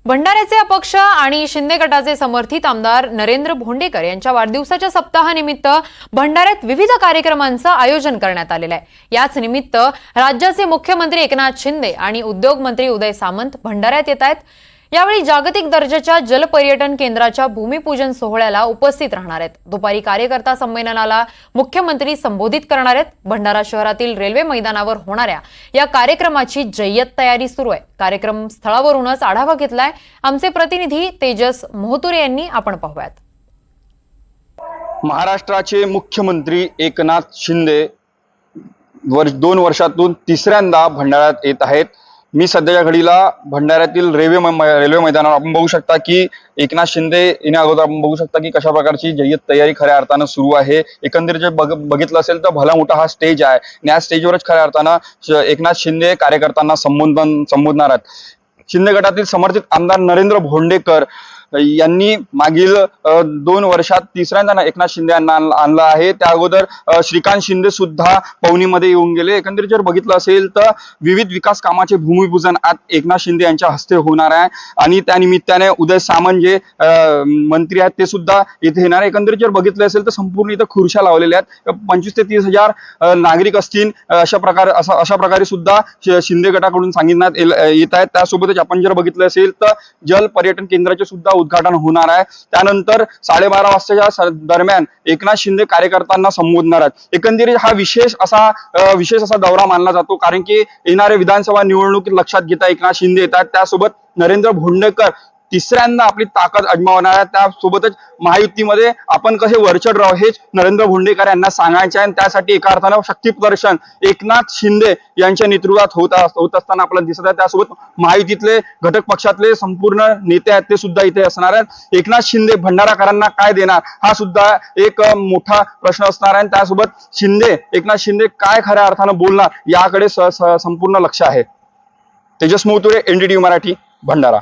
भंडाऱ्याचे अपक्ष आणि शिंदे गटाचे समर्थित आमदार नरेंद्र भोंडेकर यांच्या वाढदिवसाच्या सप्ताहानिमित्त भंडाऱ्यात विविध कार्यक्रमांचं आयोजन करण्यात आलेलं आहे। याच निमित्त राज्याचे मुख्यमंत्री एकनाथ शिंदे आणि उद्योग मंत्री उदय सामंत भंडाऱ्यात येत आहेत। यावेळी जागतिक दर्जाच्या जलपर्यटन केंद्राच्या भूमिपूजन सोहळ्याला उपस्थित राहणार आहेत। दुपारी कार्यकर्ता संमेलनाला मुख्यमंत्री संबोधित करणार आहेत। भंडारा शहरातील रेल्वे मैदानावर होणाऱ्या या कार्यक्रमाची जय्यत तयारी सुरू आहे। कार्यक्रम स्थळावरूनच आढावा घेतलाय आमचे प्रतिनिधी तेजस मोहतुरे यांनी। आपण पाहूयात। महाराष्ट्राचे मुख्यमंत्री एकनाथ शिंदे 2 वर्षातून तिसऱ्यांदा भंडाऱ्यात येत आहेत। मी सध्याच्या घडीला भंडाऱ्यातील रेल्वे मैदानावर आपण बघू शकता की एकनाथ शिंदे येण्या अगोदर आपण बघू शकता की कशा प्रकारची जय्यत तयारी खऱ्या अर्थानं सुरू आहे। एकंदरीत जे बघितलं असेल तर भला मोठा हा स्टेज आहे आणि या स्टेजवरच खऱ्या अर्थानं एकनाथ शिंदे कार्यकर्त्यांना संबोधणार आहेत। शिंदे गटातील समर्थित आमदार नरेंद्र भोंडेकर यांनी मागील 2 वर्षात तिसऱ्यांदा एकनाथ शिंदे यांना आणलं आहे। त्या अगोदर श्रीकांत शिंदे सुद्धा पवनीमध्ये येऊन गेले। एकंदरीत जर बघितलं असेल तर विविध विकास कामाचे भूमिपूजन आज एकनाथ शिंदे यांच्या हस्ते होणार आहे आणि त्या निमित्ताने उदय सामंत जे मंत्री आहेत ते सुद्धा इथे येणार आहे। एकंदरीत जर बघितलं असेल तर संपूर्ण इथं खुर्च्या लावलेल्या आहेत। 25 ते 30 हजार नागरिक असतील अशा प्रकारे सुद्धा शिंदे गटाकडून सांगण्यात येत आहेत। त्यासोबतच आपण जर बघितलं असेल तर जल पर्यटन केंद्राचे सुद्धा उद्घाटन होणार आहे। त्यानंतर 12:30 वाजताच्या दरम्यान एकनाथ शिंदे कार्यकर्त्यांना संबोधणार आहेत। एकंदरीत हा विशेष असा दौरा मानला जातो, कारण की येणारे विधानसभा निवडणूक लक्षात घेता एकनाथ शिंदे येतात। त्यासोबत नरेंद्र भोंडेकर तिसऱ्यांदा आपली ताकद अजमावणार आहे। त्यासोबतच महायुतीमध्ये आपण कसे वरचढ राहू हेच नरेंद्र भोंडेकर यांना सांगायचे आहे। त्यासाठी एका अर्थानं शक्ती प्रदर्शन एकनाथ शिंदे यांच्या नेतृत्वात होत असताना आपल्याला दिसत आहे। त्यासोबत महायुतीतले घटक पक्षातले संपूर्ण नेते आहेत ते सुद्धा इथे असणार आहेत। एकनाथ शिंदे भंडाराकरांना काय देणार हा सुद्धा एक मोठा प्रश्न असणार आहे। त्यासोबत एकनाथ शिंदे काय खऱ्या अर्थानं बोलणार याकडे संपूर्ण लक्ष आहे। तेजस मोहतुरे, NDTV मराठी, भंडारा।